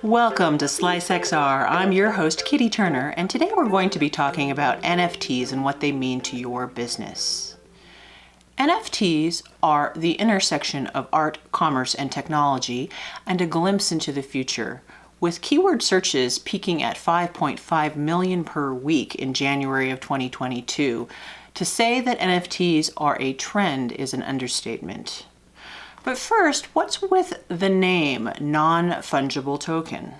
Welcome to Slice XR. I'm your host, Kitty Turner, and today we're going to be talking about NFTs and what they mean to your business. NFTs are the intersection of art, commerce, and technology, and a glimpse into the future, with keyword searches peaking at 5.5 million per week in January of 2022. To say that NFTs are a trend is an understatement. But first, what's with the name non-fungible token?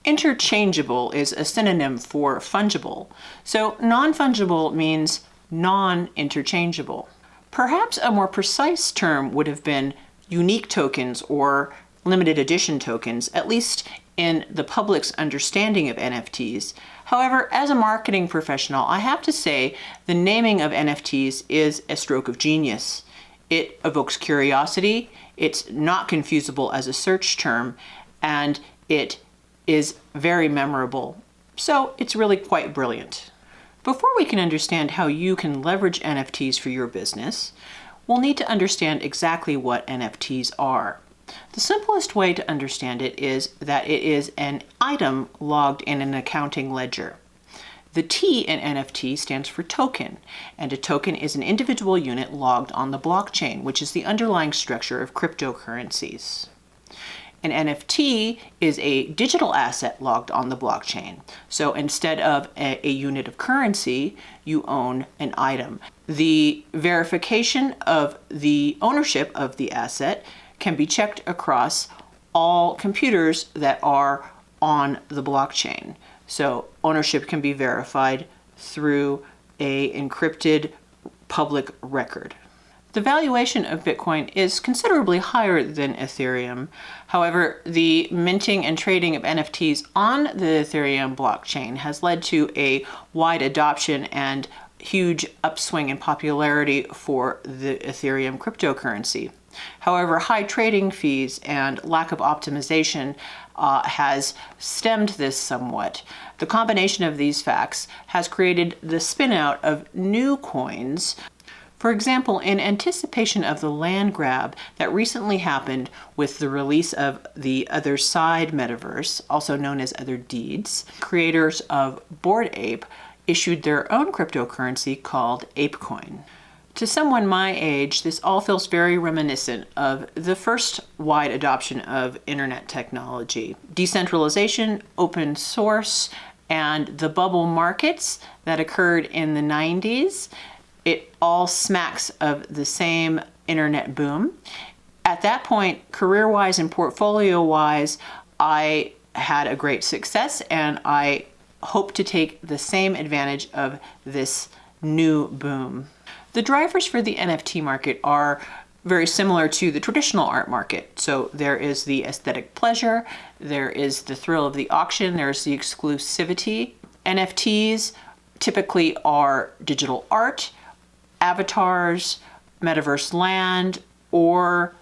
Interchangeable is a synonym for fungible, so non-fungible means non-interchangeable. Perhaps a more precise term would have been unique tokens or limited edition tokens, at least in the public's understanding of NFTs. However, as a marketing professional, I have to say the naming of NFTs is a stroke of genius. It evokes curiosity, it's not confusable as a search term, and it is very memorable. So it's really quite brilliant. Before we can understand how you can leverage NFTs for your business, we'll need to understand exactly what NFTs are. The simplest way to understand it is that it is an item logged in an accounting ledger. The T in NFT stands for token, and a token is an individual unit logged on the blockchain, which is the underlying structure of cryptocurrencies. An NFT is a digital asset logged on the blockchain. So instead of a unit of currency, you own an item. The verification of the ownership of the asset can be checked across all computers that are on the blockchain. So ownership can be verified through an encrypted public record. The valuation of Bitcoin is considerably higher than Ethereum. However, the minting and trading of NFTs on the Ethereum blockchain has led to a wide adoption and huge upswing in popularity for the Ethereum cryptocurrency. However, high trading fees and lack of optimization has stemmed this somewhat. The combination of these facts has created the spin-out of new coins. For example, in anticipation of the land grab that recently happened with the release of the Other Side metaverse, also known as Other Deeds, creators of Bored Ape issued their own cryptocurrency called ApeCoin. To someone my age, this all feels very reminiscent of the first wide adoption of internet technology. Decentralization, open source, and the bubble markets that occurred in the 90s, it all smacks of the same internet boom. At that point, career-wise and portfolio-wise, I had a great success, and I hope to take the same advantage of this new boom. The drivers for the NFT market are very similar to the traditional art market. So there is the aesthetic pleasure, there is the thrill of the auction, there's the exclusivity. NFTs typically are digital art, avatars, metaverse land, or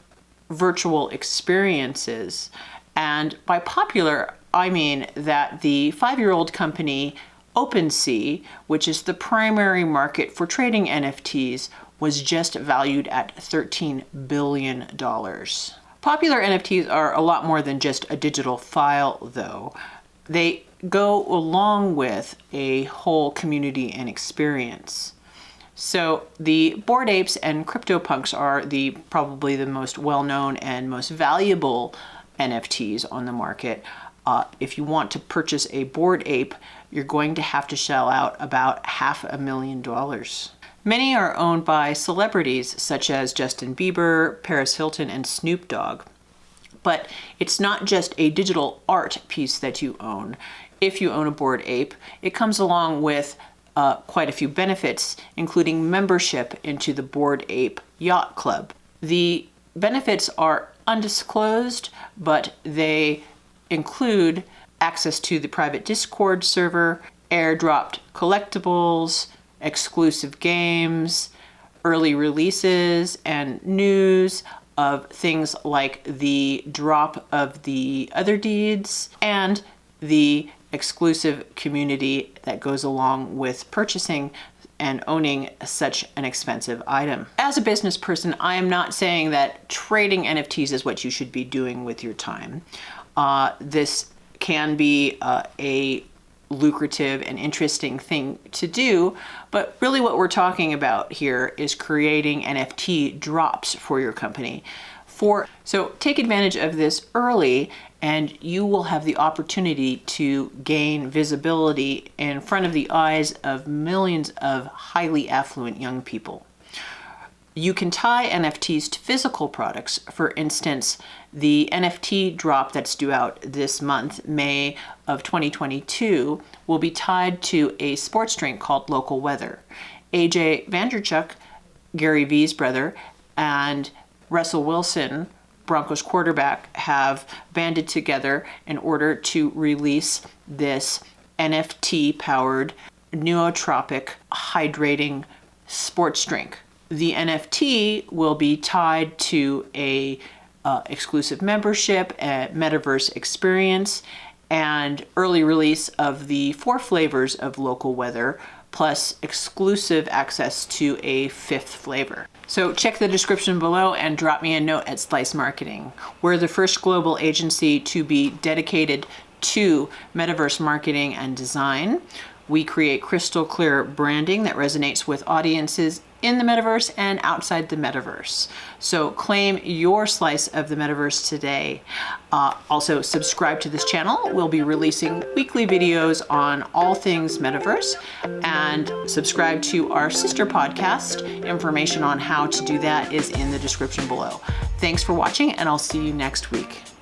virtual experiences. And by popular, I mean that the 5-year-old company OpenSea, which is the primary market for trading NFTs, was just valued at $13 billion. Popular NFTs are a lot more than just a digital file, though. They go along with a whole community and experience. So the Bored Apes and CryptoPunks are probably the most well-known and most valuable NFTs on the market. If you want to purchase a Bored Ape, you're going to have to shell out about $500,000. Many are owned by celebrities such as Justin Bieber, Paris Hilton, and Snoop Dogg. But it's not just a digital art piece that you own. If you own a Bored Ape, it comes along with quite a few benefits, including membership into the Bored Ape Yacht Club. The benefits are undisclosed, but they include access to the private Discord server, airdropped collectibles, exclusive games, early releases, and news of things like the drop of the Other Deeds, and the exclusive community that goes along with purchasing and owning such an expensive item. As a business person, I am not saying that trading NFTs is what you should be doing with your time. This can be a lucrative and interesting thing to do, but really what we're talking about here is creating NFT drops for your company. So take advantage of this early, and you will have the opportunity to gain visibility in front of the eyes of millions of highly affluent young people. You can tie NFTs to physical products. For instance, the NFT drop that's due out this month, May of 2022, will be tied to a sports drink called Local Weather. AJ Vanderchuk, Gary Vee's brother, and Russell Wilson, Broncos quarterback, have banded together in order to release this NFT-powered nootropic hydrating sports drink. The NFT will be tied to a exclusive membership, a metaverse experience, and early release of the 4 flavors of Local Weather, plus exclusive access to a 5th flavor. So check the description below and drop me a note at Slice Marketing. We're the first global agency to be dedicated to metaverse marketing and design. We create crystal clear branding that resonates with audiences in the metaverse and outside the metaverse. So claim your slice of the metaverse today. Also subscribe to this channel. We'll be releasing weekly videos on all things metaverse, and subscribe to our sister podcast. Information on how to do that is in the description below. Thanks for watching, and I'll see you next week.